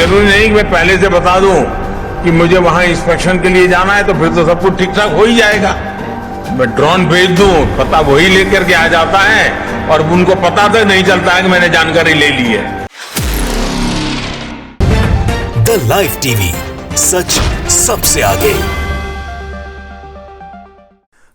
जरूरी नहीं कि मैं पहले से बता दूं कि मुझे वहां इंस्पेक्शन के लिए जाना है तो फिर तो सब कुछ ठीक ठाक हो ही जाएगा। मैं ड्रोन भेज दूं, पता वही लेकर के आ जाता है और उनको पता तक नहीं चलता है कि मैंने जानकारी ले ली है। द लाइव टीवी, सच सबसे आगे।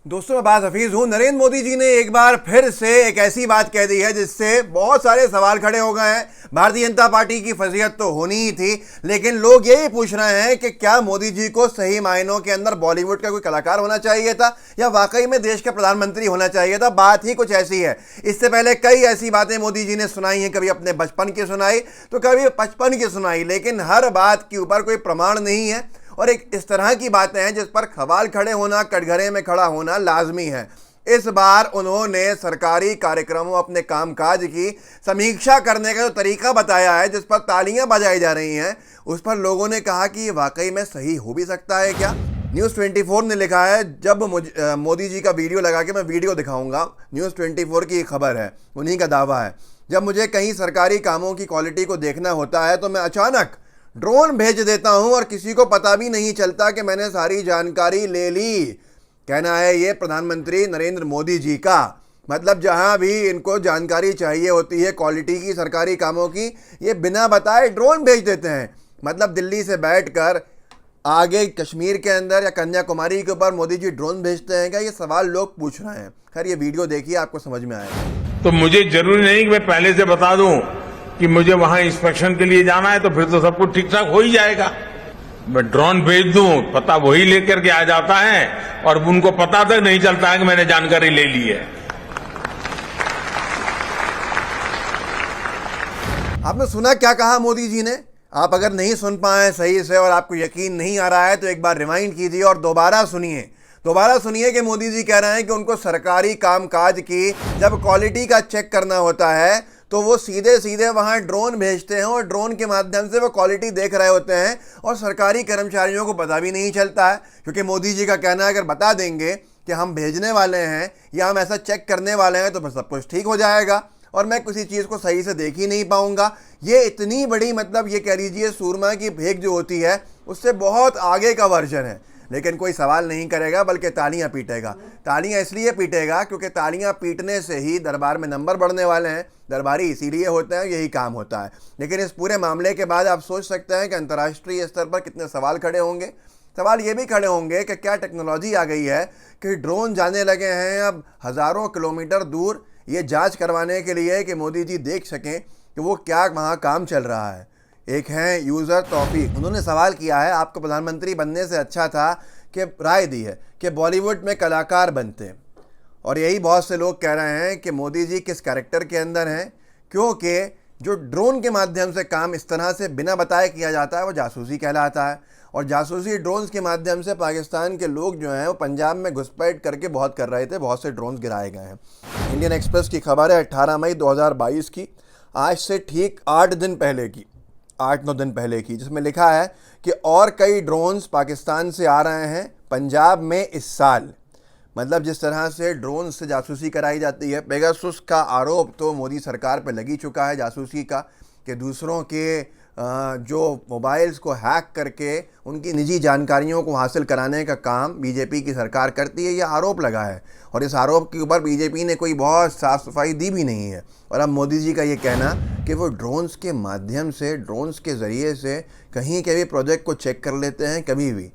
दोस्तों, मैं बात हफीज हूं। नरेंद्र मोदी जी ने एक बार फिर से एक ऐसी बात कह दी है जिससे बहुत सारे सवाल खड़े हो गए हैं। भारतीय जनता पार्टी की फजीहत तो होनी ही थी, लेकिन लोग यही पूछ रहे हैं कि क्या मोदी जी को सही मायनों के अंदर बॉलीवुड का कोई कलाकार होना चाहिए था या वाकई में देश के प्रधानमंत्री होना चाहिए था। बात ही कुछ ऐसी है। इससे पहले कई ऐसी बातें मोदी जी ने सुनाई हैं, कभी अपने बचपन की सुनाई तो कभी 55 की सुनाई, लेकिन हर बात के ऊपर कोई प्रमाण नहीं है और एक इस तरह की बातें हैं जिस पर सवाल खड़े होना, कटघरे में खड़ा होना लाजमी है। इस बार उन्होंने सरकारी कार्यक्रमों, अपने कामकाज की समीक्षा करने का जो तरीका बताया है, जिस पर तालियां बजाई जा रही हैं, उस पर लोगों ने कहा कि ये वाकई में सही हो भी सकता है क्या। न्यूज़ 24 ने लिखा है, जब मोदी जी का वीडियो लगा के मैं वीडियो दिखाऊंगा। न्यूज़ 24 की खबर है, उन्हीं का दावा है। जब मुझे कहीं सरकारी कामों की क्वालिटी को देखना होता है तो मैं अचानक ड्रोन भेज देता हूं और किसी को पता भी नहीं चलता कि मैंने सारी जानकारी ले ली। कहना है ये प्रधानमंत्री नरेंद्र मोदी जी का। मतलब जहां भी इनको जानकारी चाहिए होती है क्वालिटी की, सरकारी कामों की, ये बिना बताए ड्रोन भेज देते हैं। मतलब दिल्ली से बैठकर आगे कश्मीर के अंदर या कन्याकुमारी के ऊपर मोदी जी ड्रोन भेजते हैं क्या? ये सवाल लोग पूछ रहे हैं। खैर, ये वीडियो देखिए, आपको समझ में आएगा। तो मुझे जरूरी नहीं कि मैं पहले से बता दूं कि मुझे वहां इंस्पेक्शन के लिए जाना है तो फिर तो सब कुछ ठीक ठाक हो ही जाएगा। मैं ड्रोन भेज दूं, पता वही लेकर के आ जाता है और उनको पता तक नहीं चलता है कि मैंने जानकारी ले ली है। आपने सुना क्या कहा मोदी जी ने? आप अगर नहीं सुन पाए सही से और आपको यकीन नहीं आ रहा है तो एक बार रिवाइंड कीजिए और दोबारा सुनिए कि मोदी जी कह रहे हैं कि उनको सरकारी कामकाज की जब क्वालिटी का चेक करना होता है तो वो सीधे सीधे वहाँ ड्रोन भेजते हैं और ड्रोन के माध्यम से वो क्वालिटी देख रहे होते हैं और सरकारी कर्मचारियों को पता भी नहीं चलता है, क्योंकि मोदी जी का कहना है अगर बता देंगे कि हम भेजने वाले हैं या हम ऐसा चेक करने वाले हैं तो फिर सब कुछ ठीक हो जाएगा और मैं किसी चीज़ को सही से देख ही नहीं पाऊंगा। ये इतनी बड़ी, मतलब ये कह लीजिए सूरमा की फेंक जो होती है उससे बहुत आगे का वर्जन है। लेकिन कोई सवाल नहीं करेगा बल्कि तालियां पीटेगा। तालियां इसलिए पीटेगा क्योंकि तालियां पीटने से ही दरबार में नंबर बढ़ने वाले हैं। दरबारी इसीलिए होते हैं, यही काम होता है। लेकिन इस पूरे मामले के बाद आप सोच सकते हैं कि अंतर्राष्ट्रीय स्तर पर कितने सवाल खड़े होंगे। सवाल ये भी खड़े होंगे कि क्या टेक्नोलॉजी आ गई है कि ड्रोन जाने लगे हैं अब हज़ारों किलोमीटर दूर ये जांच करवाने के लिए कि मोदी जी देख सकें कि वो क्या वहाँ काम चल रहा है। एक हैं यूज़र तौफीक, उन्होंने सवाल किया है, आपको प्रधानमंत्री बनने से अच्छा था कि राय दी है कि बॉलीवुड में कलाकार बनते। और यही बहुत से लोग कह रहे हैं कि मोदी जी किस कैरेक्टर के अंदर हैं, क्योंकि जो ड्रोन के माध्यम से काम इस तरह से बिना बताए किया जाता है वो जासूसी कहलाता है। और जासूसी ड्रोन्स के माध्यम से पाकिस्तान के लोग जो हैं वो पंजाब में घुसपैठ करके बहुत कर रहे थे, बहुत से ड्रोन्स गिराए गए हैं। इंडियन एक्सप्रेस की खबर है 18 मई 2022 की, आज से ठीक 8-9 दिन पहले की, जिसमें लिखा है कि और कई ड्रोन्स पाकिस्तान से आ रहे हैं पंजाब में इस साल। मतलब जिस तरह से ड्रोन से जासूसी कराई जाती है, पेगासस का आरोप तो मोदी सरकार पर लगी चुका है जासूसी का, कि दूसरों के जो मोबाइल्स को हैक करके उनकी निजी जानकारियों को हासिल कराने का काम बीजेपी की सरकार करती है, यह आरोप लगा है। और इस आरोप के ऊपर बीजेपी ने कोई बहुत साफ़ सफाई दी भी नहीं है। और अब मोदी जी का ये कहना कि वो ड्रोन्स के माध्यम से, ड्रोन्स के ज़रिए से कहीं के भी प्रोजेक्ट को चेक कर लेते हैं कभी भी,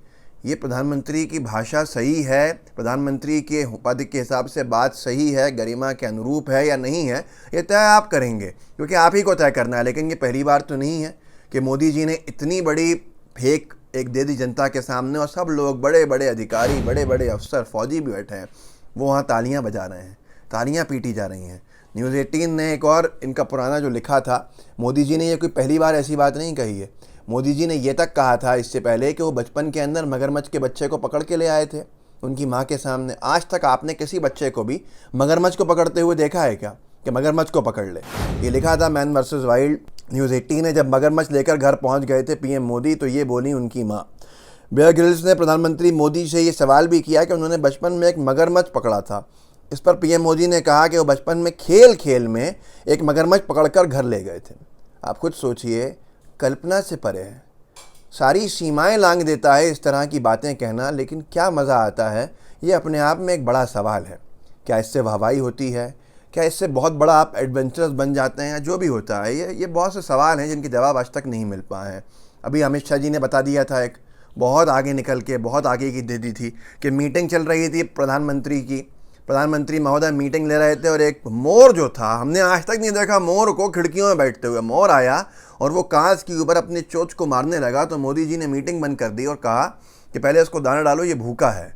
ये प्रधानमंत्री की भाषा सही है? प्रधानमंत्री के पद के हिसाब से बात सही है, गरिमा के अनुरूप है या नहीं है, ये तय आप करेंगे, क्योंकि आप ही को तय करना है। लेकिन ये पहली बार तो नहीं है कि मोदी जी ने इतनी बड़ी फेक एक दे दी जनता के सामने और सब लोग, बड़े बड़े अधिकारी, बड़े बड़े अफसर, फौजी भी बैठे हैं, वो वहाँ तालियां बजा रहे हैं, तालियां पीटी जा रही हैं। न्यूज़ 18 ने एक और इनका पुराना जो लिखा था, मोदी जी ने ये कोई पहली बार ऐसी बात नहीं कही है। मोदी जी ने ये तक कहा था इससे पहले कि वो बचपन के अंदर मगरमच्छ के बच्चे को पकड़ के ले आए थे उनकी माँ के सामने। आज तक आपने किसी बच्चे को भी मगरमच्छ को पकड़ते हुए देखा है क्या, कि मगरमच्छ को पकड़ ले? ये लिखा था मैन वर्सेस वाइल्ड न्यूज़ 18 ने। जब मगरमच्छ लेकर घर पहुंच गए थे पीएम मोदी तो ये बोली उनकी माँ। बेयर ग्रिल्स ने प्रधानमंत्री मोदी से ये सवाल भी किया कि उन्होंने बचपन में एक मगरमच्छ पकड़ा था। इस पर पीएम मोदी ने कहा कि वो बचपन में खेल खेल में एक मगरमच्छ पकड़कर घर ले गए थे। आप खुद सोचिए, कल्पना से परे है, सारी सीमाएं लांघ देता है इस तरह की बातें कहना। लेकिन क्या मज़ा आता है, ये अपने आप में एक बड़ा सवाल है। क्या इससे वाहवाही होती है? क्या इससे बहुत बड़ा आप एडवेंचरस बन जाते हैं, या जो भी होता है? ये बहुत से सवाल हैं जिनके जवाब आज तक नहीं मिल पाए हैं। अभी अमित शाह जी ने बता दिया था, एक बहुत आगे निकल के बहुत आगे की दे दी थी कि मीटिंग चल रही थी प्रधानमंत्री की, प्रधानमंत्री महोदय मीटिंग ले रहे थे और एक मोर जो था, हमने आज तक नहीं देखा मोर को खिड़कियों में बैठते हुए। मोर आया और वो कांच के ऊपर अपनी चोंच को मारने लगा, तो मोदी जी ने मीटिंग बंद कर दी और कहा कि पहले इसको दाना डालो, ये भूखा है।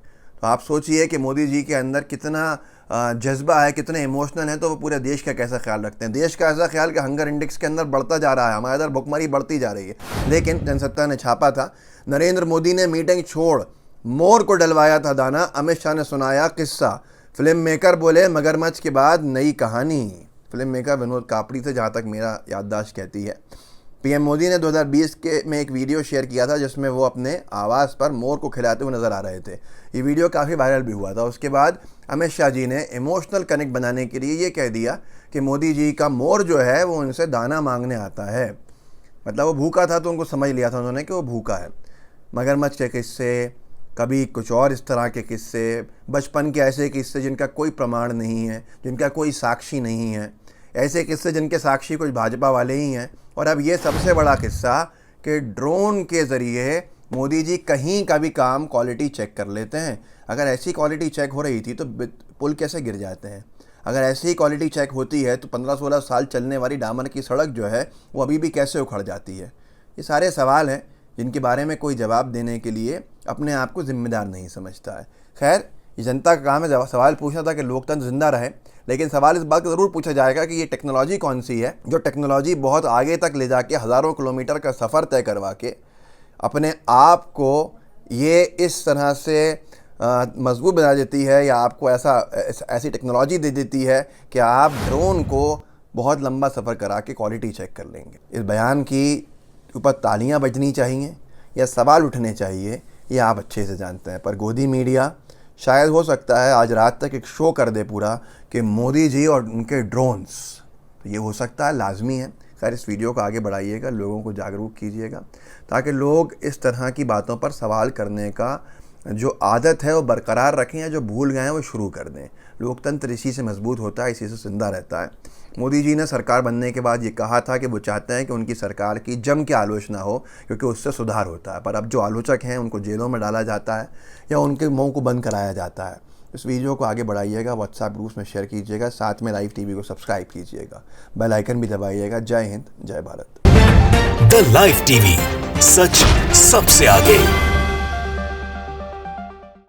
तो आप सोचिए कि मोदी जी के अंदर कितना जज्बा है, कितने इमोशनल हैं, तो वो पूरे देश का कैसा ख्याल रखते हैं। देश का ऐसा ख्याल कि हंगर इंडेक्स के अंदर बढ़ता जा रहा है, हमारे इधर भुखमरी बढ़ती जा रही है। लेकिन जनसत्ता ने छापा था, नरेंद्र मोदी ने मीटिंग छोड़ मोर को डलवाया था दाना। अमित शाह ने सुनाया किस्सा। फिल्म मेकर बोले मगरमच्छ के बाद नई कहानी। फिल्म मेकर विनोद कापड़ी थे, जहाँ तक मेरा याददाश्त कहती है। पीएम मोदी ने 2020 में एक वीडियो शेयर किया था जिसमें वो अपने आवास पर मोर को खिलाते हुए नजर आ रहे थे। ये वीडियो काफ़ी वायरल भी हुआ था। उसके बाद अमित शाह जी ने इमोशनल कनेक्ट बनाने के लिए ये कह दिया कि मोदी जी का मोर जो है वो उनसे दाना मांगने आता है। मतलब वो भूखा था तो उनको समझ लिया था उन्होंने कि वो भूखा है। मगरमच्छ के किस्से, कभी कुछ और इस तरह के किस्से, बचपन के ऐसे किस्से जिनका कोई प्रमाण नहीं है, जिनका कोई साक्षी नहीं है, ऐसे किस्से जिनके साक्षी कुछ भाजपा वाले ही हैं। और अब ये सबसे बड़ा किस्सा कि ड्रोन के ज़रिए मोदी जी कहीं का भी काम क्वालिटी चेक कर लेते हैं। अगर ऐसी क्वालिटी चेक हो रही थी तो पुल कैसे गिर जाते हैं? अगर ऐसी ही क्वालिटी चेक होती है तो 15-16 साल चलने वाली डामर की सड़क जो है वो अभी भी कैसे उखड़ जाती है? ये सारे सवाल हैं जिनके बारे में कोई जवाब देने के लिए अपने आप को जिम्मेदार नहीं समझता है। खैर, ये जनता का काम है सवाल पूछना था कि लोकतंत्र जिंदा रहे। लेकिन सवाल इस बात का ज़रूर पूछा जाएगा कि ये टेक्नोलॉजी कौन सी है जो टेक्नोलॉजी बहुत आगे तक ले जाके हज़ारों किलोमीटर का सफ़र तय करवा के अपने आप को ये इस तरह से मजबूत बना देती है, या आपको ऐसी टेक्नोलॉजी दे देती है कि आप ड्रोन को बहुत लंबा सफ़र करा के क्वालिटी चेक कर लेंगे। इस बयान की ऊपर तालियां बजनी चाहिए या सवाल उठने चाहिए, ये आप अच्छे से जानते हैं। पर गोदी मीडिया शायद हो सकता है आज रात तक एक शो कर दे पूरा कि मोदी जी और उनके ड्रोन्स, तो ये हो सकता है, लाजमी है। खैर, इस वीडियो को आगे बढ़ाइएगा, लोगों को जागरूक कीजिएगा ताकि लोग इस तरह की बातों पर सवाल करने का जो आदत है वो बरकरार रखें, या जो भूल गए हैं वो शुरू कर दें। लोकतंत्र इसी से मजबूत होता है, इसी से जिंदा रहता है। मोदी जी ने सरकार बनने के बाद ये कहा था कि वो चाहते हैं कि उनकी सरकार की जम के आलोचना हो, क्योंकि उससे सुधार होता है। पर अब जो आलोचक हैं उनको जेलों में डाला जाता है या उनके मुंह को बंद कराया जाता है। इस वीडियो को आगे बढ़ाइएगा, व्हाट्सएप ग्रुप्स में शेयर कीजिएगा, साथ में लाइव टीवी को सब्सक्राइब कीजिएगा, बेल आइकन भी दबाइएगा। जय हिंद, जय भारत। द लाइव टीवी, सच सबसे आगे।